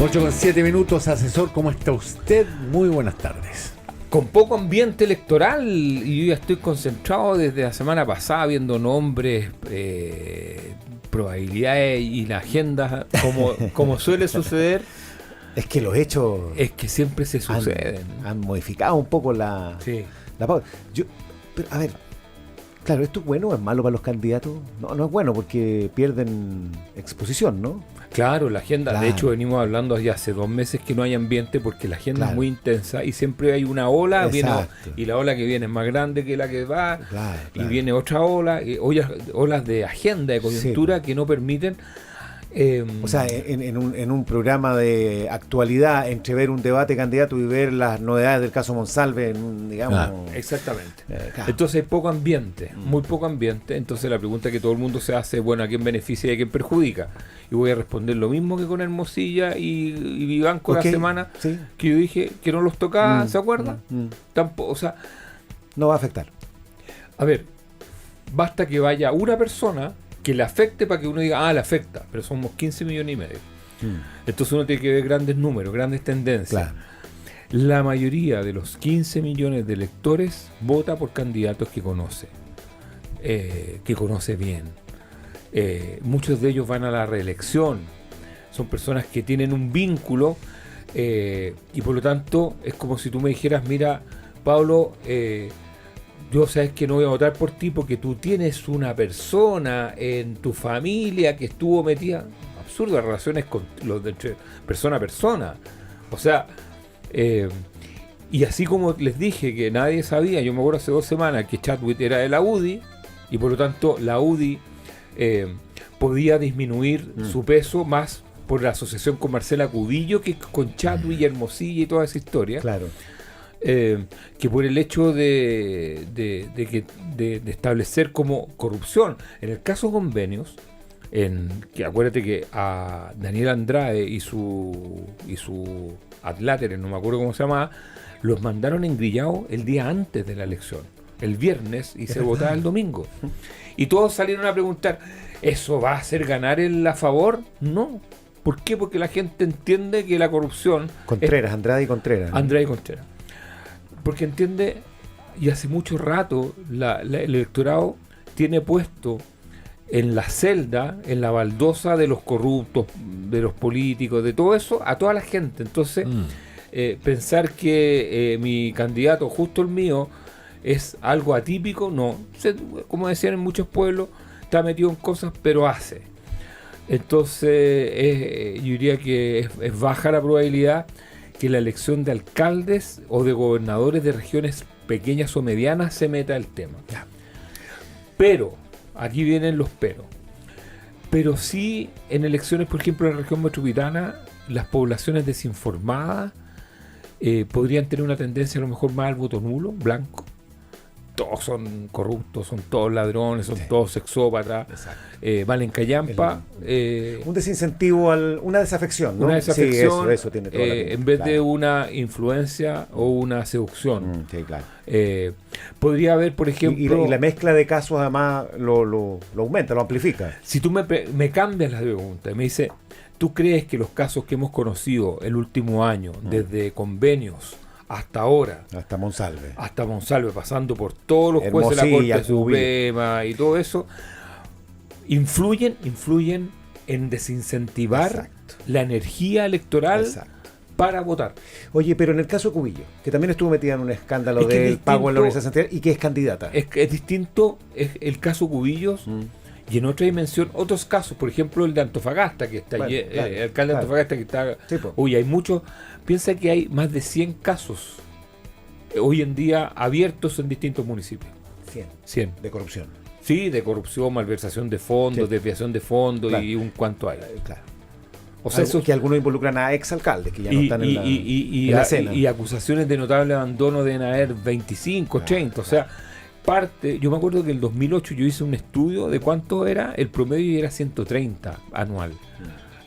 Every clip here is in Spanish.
8:07, asesor, ¿cómo está usted? Muy buenas tardes. Con poco ambiente electoral, y yo ya estoy concentrado desde la semana pasada viendo nombres, probabilidades y la agenda, como suele suceder. Es que los hechos Es que siempre se suceden. han modificado un poco la pauta. Pero, a ver, claro, ¿esto es bueno o es malo para los candidatos? No es bueno porque pierden exposición, ¿no? Claro, la agenda, Claro. de hecho venimos hablando ya hace 2 meses que no hay ambiente porque la agenda Claro. es muy intensa y siempre hay una ola, Exacto. y la ola que viene es más grande que la que va, Claro, y claro. viene otra ola, olas de agenda, de coyuntura que no permiten. O sea, en un programa de actualidad, entre ver un debate candidato y ver las novedades del caso Monsalve, digamos... Exactamente. Claro. Entonces hay poco ambiente, muy poco ambiente. Entonces la pregunta que todo el mundo se hace, bueno, ¿a quién beneficia y a quién perjudica? Y voy a responder lo mismo que con Hermosilla y Vivanco Ok, la semana, sí. que yo dije que no los tocaba, ¿se acuerdan? Tampoco, o sea, No va a afectar. a ver, basta que vaya una persona que le afecte para que uno diga, le afecta, pero somos 15 millones y medio. Entonces uno tiene que ver grandes números, grandes tendencias. Claro. La mayoría de los 15 millones de electores vota por candidatos que conoce bien. Muchos de ellos van a la reelección. Son personas que tienen un vínculo y por lo tanto es como si tú me dijeras, mira, Pablo, yo sabes que no voy a votar por ti porque tú tienes una persona en tu familia que estuvo metida. Absurdo, las relaciones con los de entre persona a persona. O sea, y así como les dije que nadie sabía, yo me acuerdo hace 2 semanas que Chadwick era de la UDI y por lo tanto la UDI podía disminuir su peso más por la asociación con Marcela Cubillo que con Chadwick y Hermosilla y toda esa historia. Claro. Que por el hecho de establecer como corrupción. En el caso convenios, que acuérdate que a Daniel Andrade y su adláteres, no me acuerdo cómo se llamaba, los mandaron engrillados el día antes de la elección, el viernes, y se votaba el domingo. Y todos salieron a preguntar, ¿eso va a hacer ganar a favor? No. ¿Por qué? Porque la gente entiende que la corrupción... Contreras, Andrade y Contreras, ¿no? Andrade y Contreras. Porque entiende, y hace mucho rato, el electorado tiene puesto en la celda, en la baldosa de los corruptos, de los políticos, de todo eso, a toda la gente. Entonces, pensar que mi candidato, justo el mío, es algo atípico, no. Como decían en muchos pueblos, está metido en cosas, pero hace. Entonces, yo diría que es baja la probabilidad que la elección de alcaldes o de gobernadores de regiones pequeñas o medianas se meta el tema. Pero, aquí vienen los pero sí en elecciones, por ejemplo, en la región metropolitana, las poblaciones desinformadas podrían tener una tendencia a lo mejor más al voto nulo, blanco. Todos son corruptos, son todos ladrones, son todos sexópatas, valen callampa. Un desincentivo, una desafección, ¿no? Una desafección, Sí, eso tiene toda la pinta, en vez de claro. una influencia o una seducción. Sí, claro. Podría haber, por ejemplo... Y la mezcla de casos además lo aumenta, lo amplifica. Si tú me cambias la pregunta y me dices, ¿tú crees que los casos que hemos conocido el último año, desde convenios hasta ahora, Hasta Monsalve, pasando por todos los jueces de la Hermosilla, Corte Suprema y todo eso, influyen en desincentivar Exacto. la energía electoral Exacto. para votar? Oye, pero en el caso de Cubillo, que también estuvo metida en un escándalo Es que del es pago en la distinto- Universidad de Santiago y que es candidata. Es distinto el caso Cubillos y en otra dimensión otros casos, por ejemplo el de Antofagasta, que está Bueno, allí, claro, el alcalde de claro. Antofagasta que está... Sí, po. Uy, hay muchos... Piensa que hay más de 100 casos hoy en día abiertos en distintos municipios. 100. De corrupción. Sí, de corrupción, malversación de fondos, Sí. desviación de fondos Claro. y un cuanto hay. Claro. O sea, eso Que algunos involucran a exalcaldes que ya no están en la escena. y acusaciones de notable abandono deben haber 25, 30. O sea, yo me acuerdo que en el 2008 yo hice un estudio de cuánto era, el promedio era 130 anual.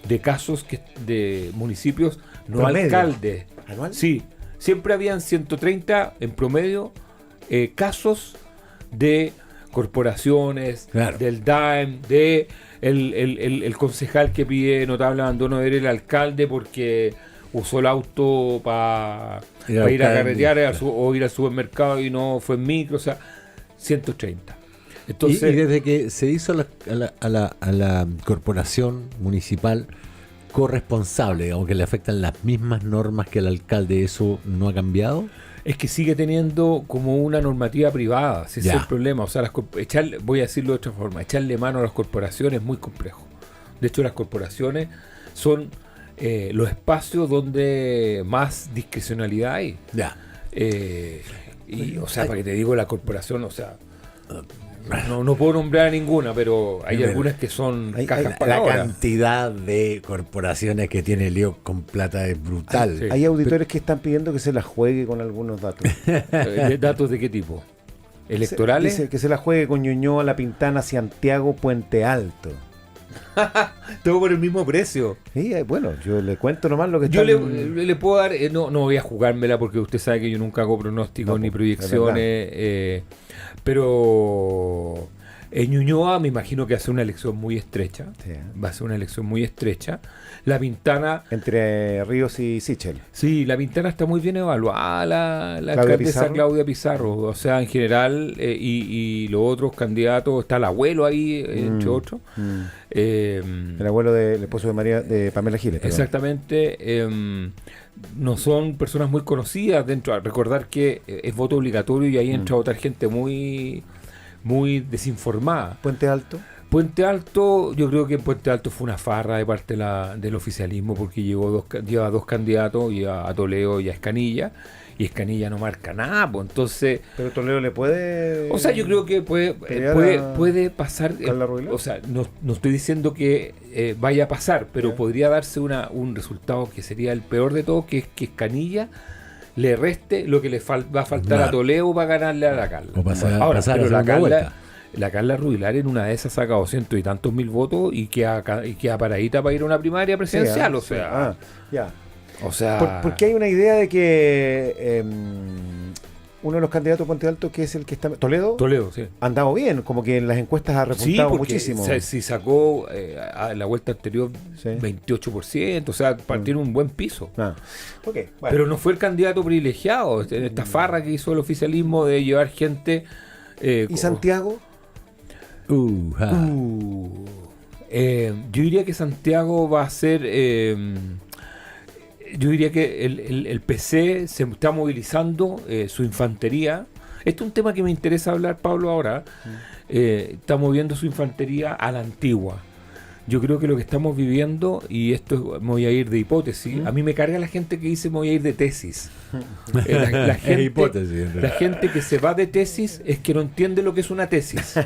De casos de municipios no ¿Promedio? alcaldes. ¿Anual? Sí, siempre habían 130 en promedio casos de corporaciones, del DAEM, de el concejal que pide notable abandono de el alcalde porque usó el auto para ir a carretear o ir al supermercado y no fue en micro, o sea, 130. Entonces, y desde que se hizo a la corporación municipal corresponsable, digamos, que le afectan las mismas normas que al alcalde, ¿eso no ha cambiado? Es que sigue teniendo como una normativa privada, ese es el problema. O sea, voy a decirlo de otra forma, echarle mano a las corporaciones es muy complejo. De hecho, las corporaciones son los espacios donde más discrecionalidad hay. O sea, para que te digo, la corporación, o sea, no puedo nombrar a ninguna, pero hay algunas que son cajas para la cantidad de corporaciones que tiene Leo con plata es brutal. Hay auditores que están pidiendo que se la juegue con algunos datos. ¿Datos de qué tipo? ¿Electorales? Dice que se la juegue con Ñuñoa, La Pintana, Santiago, Puente Alto. Todo por el mismo precio. Sí, bueno, yo le cuento nomás lo que yo le puedo dar, no voy a jugármela porque usted sabe que yo nunca hago pronósticos ni proyecciones, pero en Ñuñoa me imagino que va a ser una elección muy estrecha. Sí. Va a ser una elección muy estrecha. La Pintana... Entre Ríos y Sichel. Sí, La Pintana está muy bien evaluada, la alcaldesa Claudia Pizarro. O sea, en general, y los otros candidatos, está el abuelo ahí, entre otros. El abuelo del esposo de Pamela Giles. Exactamente. No son personas muy conocidas dentro. Recordar que es voto obligatorio y ahí entra otra gente muy desinformada. Puente Alto, yo creo que en Puente Alto fue una farra de parte del oficialismo porque lleva dos candidatos, a Toledo y a Escanilla, y Escanilla no marca nada, pues entonces... Pero Toledo le puede... O sea, yo creo que puede pasar... o sea, no estoy diciendo que vaya a pasar, pero podría darse un resultado que sería el peor de todo, que es que Escanilla le reste lo que le va a faltar a Toledo para ganarle a la Carla. Pero la Carla Rubilar en una de esas saca 200 y tantos mil votos y queda paradita para ir a una primaria presidencial, o sea... Porque hay una idea de que uno de los candidatos a Puente Alto, que es el que está... Toledo, sí. Ha andado bien, como que en las encuestas ha repuntado muchísimo. Sí, sacó a la vuelta anterior 28%, o sea, partieron un buen piso. Bueno. Pero no fue el candidato privilegiado en esta farra que hizo el oficialismo de llevar gente... ¿Y Santiago? Yo diría que Santiago va a ser... yo diría que el PC se está movilizando su infantería. Este es un tema que me interesa hablar, Pablo, ahora. Está moviendo su infantería a la antigua. Yo creo que lo que estamos viviendo, y esto me voy a ir de hipótesis, a mí me carga la gente que dice me voy a ir de tesis. La gente que se va de tesis es que no entiende lo que es una tesis.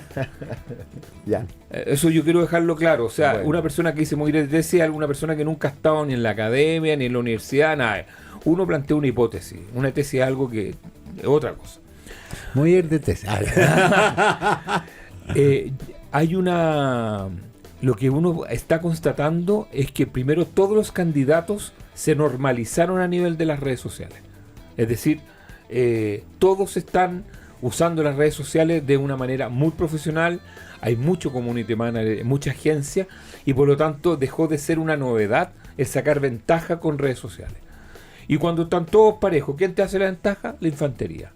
Eso yo quiero dejarlo claro. O sea, una persona que dice me voy a ir de tesis es alguna persona que nunca ha estado ni en la academia, ni en la universidad, nada. Uno plantea una hipótesis. Una tesis es algo que es otra cosa. Me voy a ir de tesis. Hay una... Lo que uno está constatando es que primero todos los candidatos se normalizaron a nivel de las redes sociales. Es decir, todos están usando las redes sociales de una manera muy profesional. Hay mucho community manager, mucha agencia, y por lo tanto dejó de ser una novedad el sacar ventaja con redes sociales. Y cuando están todos parejos, ¿quién te hace la ventaja? La infantería.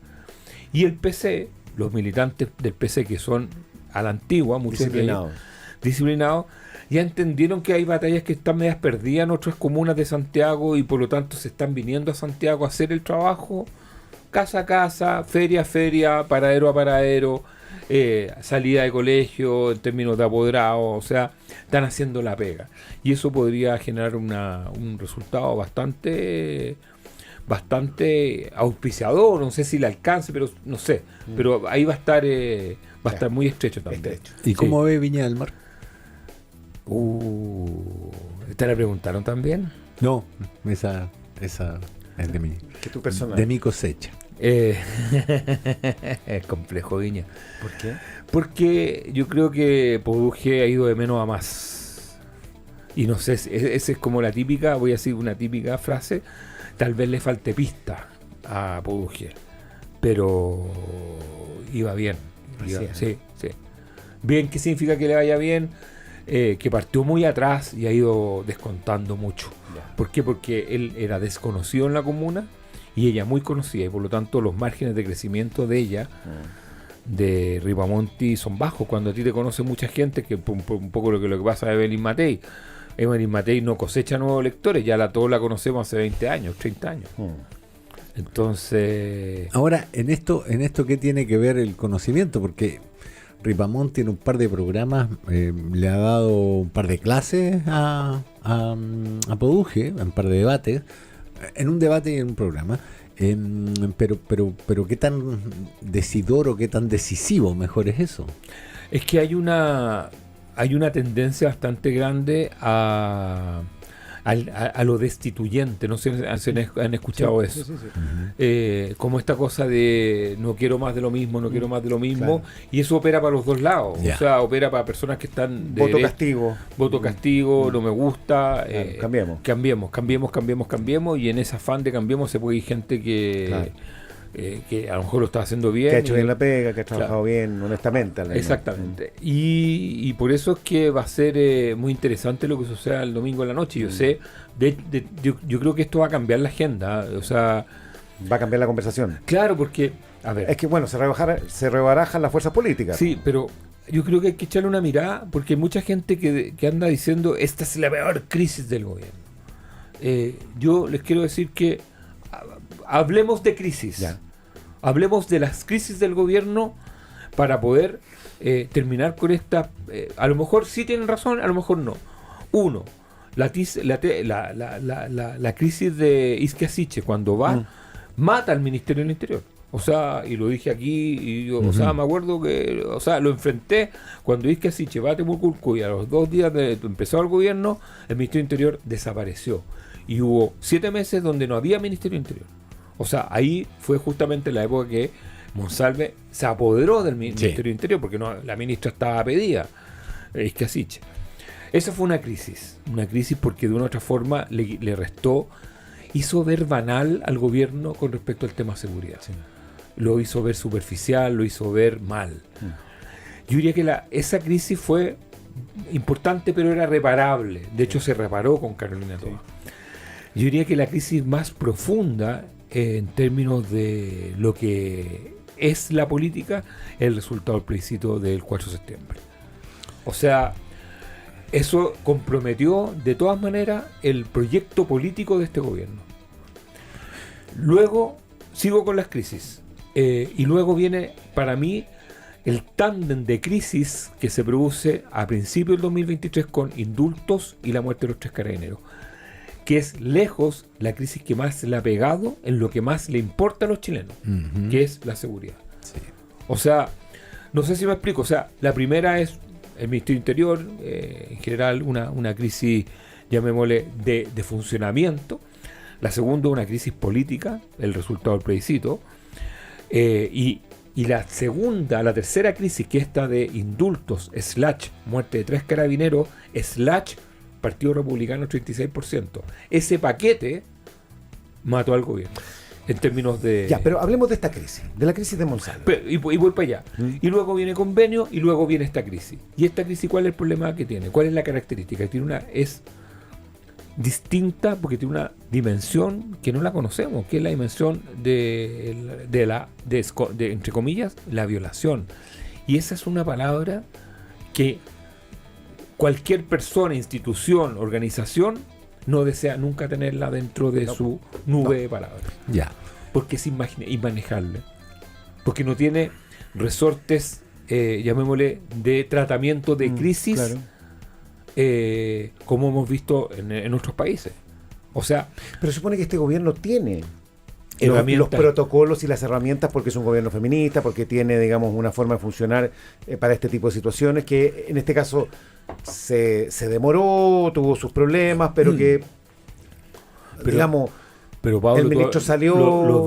Y el PC, los militantes del PC que son a la antigua, muchos disciplinados, ya entendieron que hay batallas que están medias perdidas en otras comunas de Santiago y por lo tanto se están viniendo a Santiago a hacer el trabajo casa a casa, feria a feria, paradero a paradero, salida de colegio en términos de apoderado, o sea, están haciendo la pega y eso podría generar un resultado bastante auspiciador, no sé si le alcance, pero no sé, pero ahí va a estar muy estrecho también. ¿Y cómo ve Viña del Mar? ¿Te la preguntaron también? No, esa es de mí. ¿Qué tu personal? De mi cosecha. Es complejo, Viña. ¿Por qué? Porque yo creo que Poduje ha ido de menos a más. Y no sé, esa es como la típica, voy a decir una típica frase, tal vez le falte pista a Poduje, pero iba bien. Sí. Bien, ¿qué significa que le vaya bien? Que partió muy atrás y ha ido descontando mucho. ¿Por qué? Porque él era desconocido en la comuna y ella muy conocida, y por lo tanto los márgenes de crecimiento de ella, de Ripamonti, son bajos. Cuando a ti te conoce mucha gente, que un poco lo que pasa a Evelyn Matei. Evelyn Matei no cosecha nuevos lectores, todos la conocemos hace 20 años, 30 años. Entonces... Ahora, en esto ¿qué tiene que ver el conocimiento? Porque Ripamont tiene un par de programas, le ha dado un par de clases a Poduje, un par de debates, en un debate y en un programa. Pero qué tan decidor o qué tan decisivo mejor es eso. Es que hay una tendencia bastante grande a lo destituyente. No sé si han escuchado eso. Sí. Como esta cosa de no quiero más de lo mismo, claro. Y eso opera para los dos lados. O sea, opera para personas que están de voto castigo, no me gusta. Cambiemos. Y en ese afán de cambiemos se puede ir gente que a lo mejor lo está haciendo bien. Que ha hecho bien la pega, que ha trabajado bien, honestamente. Exactamente. Y por eso es que va a ser muy interesante lo que suceda el domingo en la noche. Yo sé, yo creo que esto va a cambiar la agenda. O sea, va a cambiar la conversación. Claro, porque, a ver. Es que, bueno, se rebarajan las fuerzas políticas. Sí, pero yo creo que hay que echarle una mirada, porque hay mucha gente que anda diciendo, esta es la peor crisis del gobierno. Yo les quiero decir que hablemos de crisis. Ya. Hablemos de las crisis del gobierno para poder terminar con esta. A lo mejor sí tienen razón, a lo mejor no. Uno, la crisis de Isquia Siche, cuando mata al Ministerio del Interior. O sea, y lo dije aquí, y yo, o sea, me acuerdo que, o sea, lo enfrenté cuando Isquia Siche va a Temurculco, y a los 2 días de empezar el gobierno, el Ministerio del Interior desapareció. Y hubo 7 meses donde no había Ministerio del Interior. O sea, ahí fue justamente la época que Monsalve se apoderó del Ministerio del Interior, porque la ministra estaba pedida, Isquia Siche. Esa fue una crisis porque de una u otra forma le restó, hizo ver banal al gobierno con respecto al tema seguridad. Sí. Lo hizo ver superficial, lo hizo ver mal. Yo diría que esa crisis fue importante, pero era reparable. De hecho, se reparó con Carolina Toa. Yo diría que la crisis más profunda en términos de lo que es la política, el resultado del plebiscito del 4 de septiembre. O sea, eso comprometió de todas maneras el proyecto político de este gobierno. Luego sigo con las crisis, y luego viene para mí el tándem de crisis que se produce a principios del 2023 con indultos y la muerte de los 3 carabineros, que es lejos la crisis que más le ha pegado en lo que más le importa a los chilenos, que es la seguridad. Sí. O sea, no sé si me explico. O sea, la primera es el Ministerio Interior, en general una crisis, llamémosle, de funcionamiento. La segunda, una crisis política, el resultado del plebiscito. Y la tercera crisis, que es esta de indultos, / muerte de 3 carabineros, / Partido Republicano 36%. Ese paquete mató al gobierno en términos de... Ya, pero hablemos de esta crisis, de la crisis de Monsalve. Y voy para allá. Y luego viene convenio y luego viene esta crisis. ¿Y esta crisis cuál es el problema que tiene? ¿Cuál es la característica? Es distinta porque tiene una dimensión que no la conocemos, que es la dimensión de entre comillas, la violación. Y esa es una palabra que cualquier persona, institución, organización no desea nunca tenerla dentro de su nube de palabras. Ya. Porque es inmanejable. Porque no tiene resortes, llamémosle, de tratamiento de crisis, claro, como hemos visto en otros países. O sea, pero supone que este gobierno tiene los protocolos y las herramientas, porque es un gobierno feminista, porque tiene, digamos, una forma de funcionar para este tipo de situaciones, que en este caso se demoró, tuvo sus problemas, pero digamos, pero Pablo, el ministro salió... Los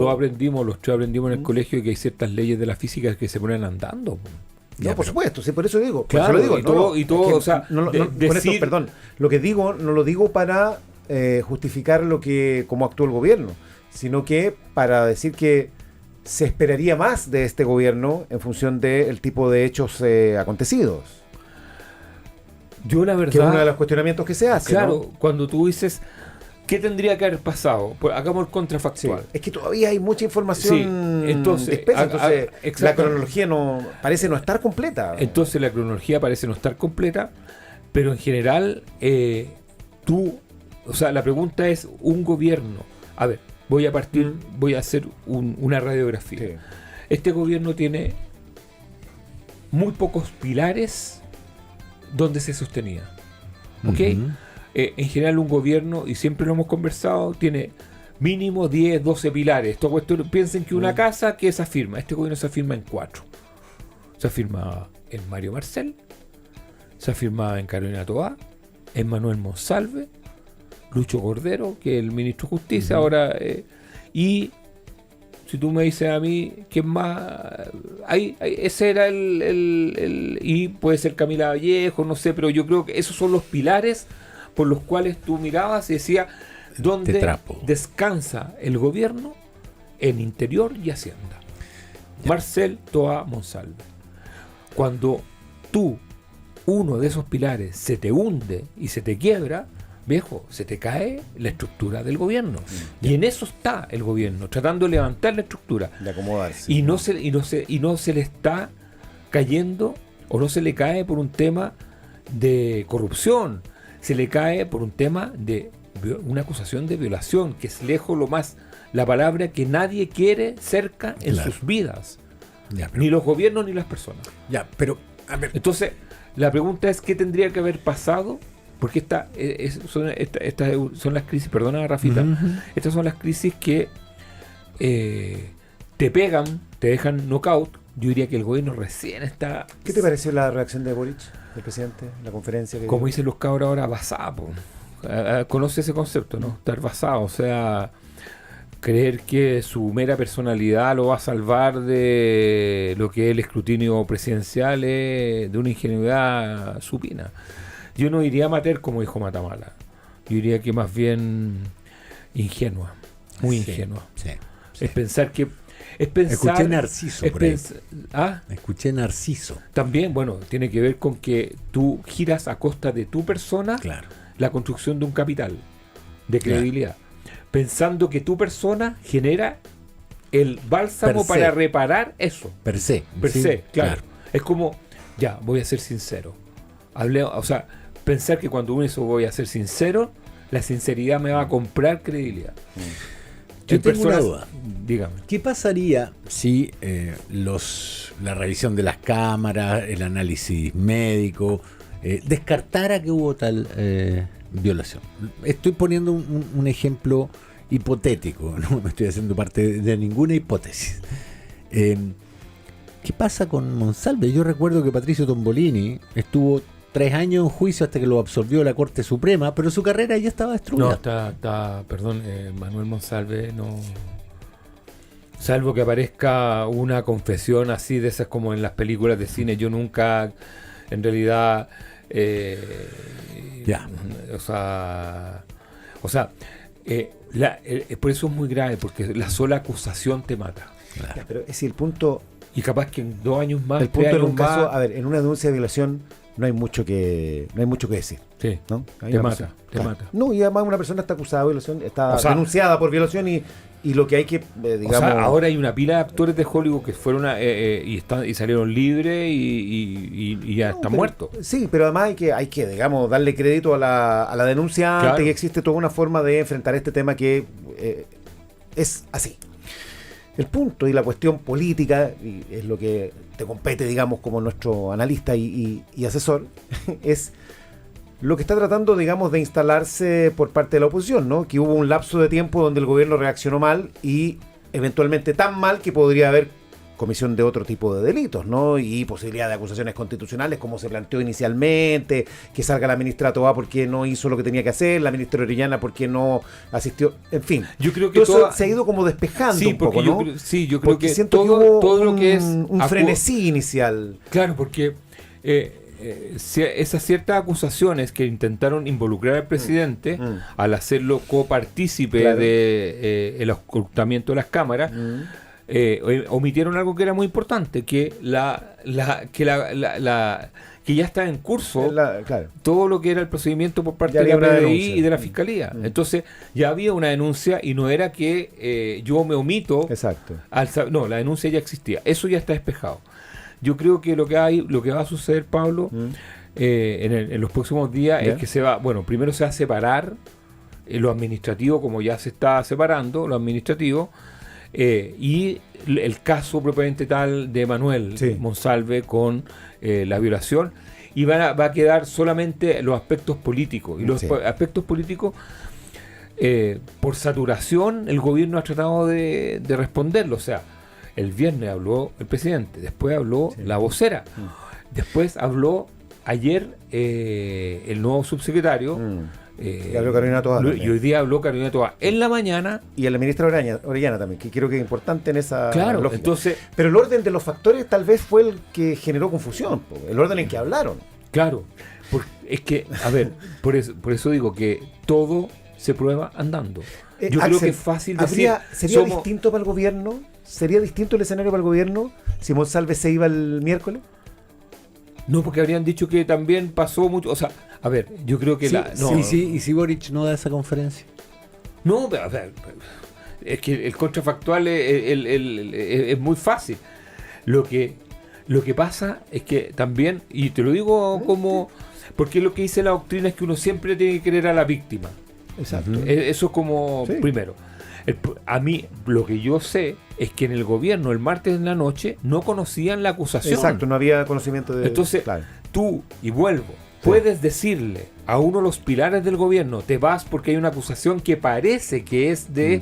tres aprendimos en el colegio que hay ciertas leyes de la física que se ponen andando. No, por supuesto, sí, por eso digo. Claro, por eso lo digo, o sea, lo que digo no lo digo para justificar como actuó el gobierno, sino que para decir que se esperaría más de este gobierno en función del tipo de hechos acontecidos. Yo la verdad... Que es uno de los cuestionamientos que se hace. Claro, ¿no? cuando tú dices, ¿qué tendría que haber pasado? Pues hagamos el contrafactual. Sí. Es que todavía hay mucha información entonces la cronología parece no estar completa. Entonces la cronología parece no estar completa, pero en general la pregunta es un gobierno. A ver, voy a hacer una radiografía. Sí. Este gobierno tiene muy pocos pilares donde se sostenía. ¿Ok? En general un gobierno, y siempre lo hemos conversado, tiene mínimo 10, 12 pilares. Piensen que una casa que se afirma. Este gobierno se afirma en 4. Se afirma en Mario Marcel, se afirma en Carolina Toá, en Manuel Monsalve, Lucho Cordero, que es el ministro de Justicia ahora, y si tú me dices a mí quién más, ese era y puede ser Camila Vallejo, no sé, pero yo creo que esos son los pilares por los cuales tú mirabas y decías dónde descansa el gobierno en Interior y Hacienda. Marcel, Toá, Monsalve. Cuando uno de esos pilares se te hunde y se te quiebra, viejo, se te cae la estructura del gobierno. Y en eso está el gobierno, tratando de levantar la estructura. De acomodarse. Y no se le está cayendo, o no se le cae por un tema de corrupción, se le cae por un tema de una acusación de violación, que es lejos la palabra que nadie quiere cerca en sus vidas. Ni los gobiernos ni las personas. Pero a ver. Entonces, la pregunta es, ¿qué tendría que haber pasado? Porque estas son las crisis, perdona Rafita, estas son las crisis que te pegan, te dejan knockout. Yo diría que el gobierno recién está... ¿Qué te pareció la reacción de Boric, del presidente, la conferencia? Como dicen los cabros ahora, basado. Conoce ese concepto, ¿no? Estar basado, o sea, creer que su mera personalidad lo va a salvar de lo que es el escrutinio presidencial es de una ingenuidad supina. Yo no diría mater como dijo Matamala. Yo diría que más bien ingenua. Muy ingenua. Sí. Es pensar que... Escuché Narciso por ahí. ¿Ah? Escuché Narciso. También, bueno, tiene que ver con que tú giras a costa de tu persona la construcción de un capital de credibilidad. Pensando que tu persona genera el bálsamo para reparar eso. Per se, claro. Es como, voy a ser sincero. Pensar que cuando uno eso voy a ser sincero, la sinceridad me va a comprar credibilidad. Yo tengo una duda. Dígame. ¿Qué pasaría si la revisión de las cámaras, el análisis médico, descartara que hubo tal violación? Estoy poniendo un ejemplo hipotético, no me estoy haciendo parte de ninguna hipótesis. ¿Qué pasa con Monsalve? Yo recuerdo que Patricio Tombolini estuvo 3 años en juicio hasta que lo absolvió la Corte Suprema, pero su carrera ya estaba destruida. Manuel Monsalve no... Salvo que aparezca una confesión así de esas como en las películas de cine, yo nunca, en realidad... por eso es muy grave, porque la sola acusación te mata. Claro. Pero es decir, el punto... Y capaz que en 2 años más... El punto en un caso, en una denuncia de violación no hay mucho que decir. Sí, ¿no? Te mata. No, y además una persona está acusada de violación, está denunciada por violación y lo que hay que, digamos... ahora hay una pila de actores de Hollywood que fueron y salieron libres y ya están muertos. Sí, pero además hay que digamos, darle crédito a la denunciante, que existe toda una forma de enfrentar este tema que es así. El punto y la cuestión política, y es lo que te compete, digamos, como nuestro analista y asesor, es lo que está tratando, digamos, de instalarse por parte de la oposición, ¿no? Que hubo un lapso de tiempo donde el gobierno reaccionó mal y eventualmente tan mal que podría haber comisión de otro tipo de delitos, ¿no? Y posibilidad de acusaciones constitucionales, como se planteó inicialmente, que salga la ministra Toá porque no hizo lo que tenía que hacer, la ministra Orellana porque no asistió, en fin. Yo creo que eso se ha ido como despejando un poco, ¿no? Yo creo porque que siento que hubo todo lo que es un frenesí inicial. Claro, porque esas ciertas acusaciones que intentaron involucrar al presidente al hacerlo copartícipe del ocultamiento de las cámaras, omitieron algo que era muy importante, que que ya está en curso claro. todo lo que era el procedimiento por parte Ya de la había una PDI denuncia. y de la Fiscalía. Entonces ya había una denuncia y no era que yo me omito. Exacto. No, la denuncia ya existía. Eso ya está despejado. Yo creo que lo que va a suceder, Pablo, en los próximos días ¿Ya? es que primero se va a separar lo administrativo, como ya se está separando, lo administrativo, y el caso propiamente tal de Manuel Monsalve con la violación, y va a quedar solamente los aspectos políticos. Y los aspectos políticos, por saturación, el gobierno ha tratado de responderlo. O sea, el viernes habló el presidente, después habló la vocera, después habló ayer el nuevo subsecretario. Y habló Carolina Toá y hoy día habló Carolina Toá en la mañana. Y la ministra Orellana también, que creo que es importante en esa lógica. Entonces, pero el orden de los factores tal vez fue el que generó confusión, el orden en que hablaron. Claro, es que, a ver, por eso digo que todo se prueba andando. Yo creo que es fácil decir... ¿Sería distinto para el gobierno? ¿Sería distinto el escenario para el gobierno si Monsalve se iba el miércoles? No, porque habrían dicho que también pasó mucho... O sea, a ver, yo creo que ¿Y si Boric no da esa conferencia? No, a ver, es que el contrafactual es muy fácil. Lo que pasa es que también, y te lo digo como... Porque lo que dice la doctrina es que uno siempre tiene que querer a la víctima. Exacto. Eso es como primero. A mí, lo que yo sé es que en el gobierno, el martes en la noche, no conocían la acusación. Exacto, no había conocimiento de... Entonces, tú, y vuelvo, puedes decirle a uno de los pilares del gobierno, te vas porque hay una acusación que parece que es de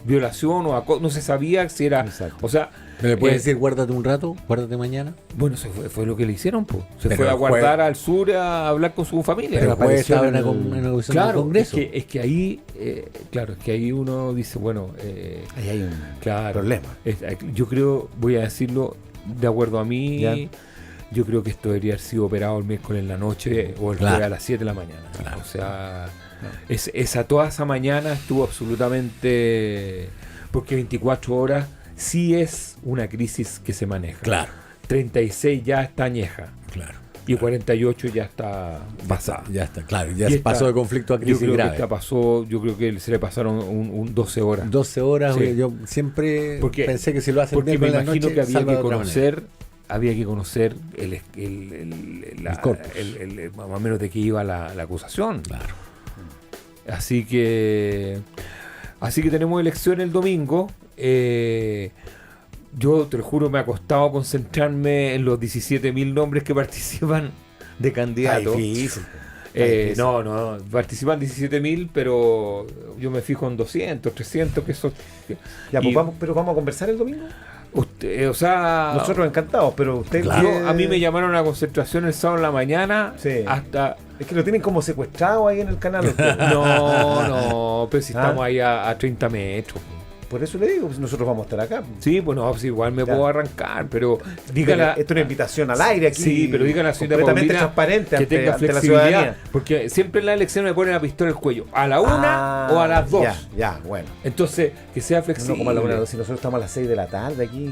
violación o acoso, no se sabía si era... Exacto. O sea... ¿Le puedes decir guárdate un rato, guárdate mañana? Bueno, eso fue lo que le hicieron, pues. Se fue a guardar al sur a hablar con su familia. Pero después estaba en la comisión del Congreso. Es que ahí, uno dice, bueno... ahí hay un problema. Yo creo, voy a decirlo, de acuerdo a mí, yo creo que esto debería haber sido operado el miércoles en la noche o el jueves a las 7 de la mañana. Claro. O sea, toda esa mañana estuvo absolutamente... Porque 24 horas... sí es una crisis que se maneja. Claro. 36 ya está añeja. Claro. Y 48 ya está pasada. Ya está, claro. Ya pasó de conflicto a crisis grave. Yo creo que se le pasaron 12 horas. 12 horas, sí. Yo siempre pensé que si lo hacen porque me imagino noche, que había que conocer el más o menos de qué iba la acusación. Claro. Así que tenemos elección el domingo. Yo te lo juro, me ha costado concentrarme en los 17.000 nombres que participan de candidatos. Difícil. No, participan 17.000, pero yo me fijo en 200, 300, que eso... Pero vamos a conversar el domingo. Nosotros encantados, pero usted... Claro. A mí me llamaron a la concentración el sábado en la mañana hasta... Es que lo tienen como secuestrado ahí en el canal. No, pero si estamos ahí a 30 metros. Por eso le digo, nosotros vamos a estar acá. Sí, bueno, igual me puedo arrancar, pero dígale... Esto es una invitación al aire aquí. Sí, pero dígale a la señora completamente Paulina transparente que tenga flexibilidad, porque siempre en la elección me ponen la pistola en el cuello, a la 1 o a las 2. Bueno. Entonces, que sea flexible. No como a la 1 o a las 2, si nosotros estamos a las 6 de la tarde aquí.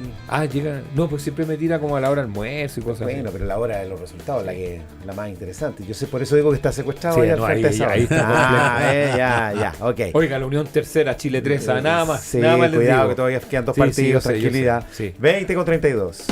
Llega. No, pues siempre me tira como a la hora del almuerzo y cosas así. Bueno, pero la hora de los resultados es la más interesante. Yo sé, por eso digo que está secuestrado sí, ahí al frente de esa hora. Ahí está. Ok. Oiga, la Unión Tercera, Chile 3, nada más. Sí, nada más cuidado que todavía quedan 2 partidos, tranquilidad. 20 con 32.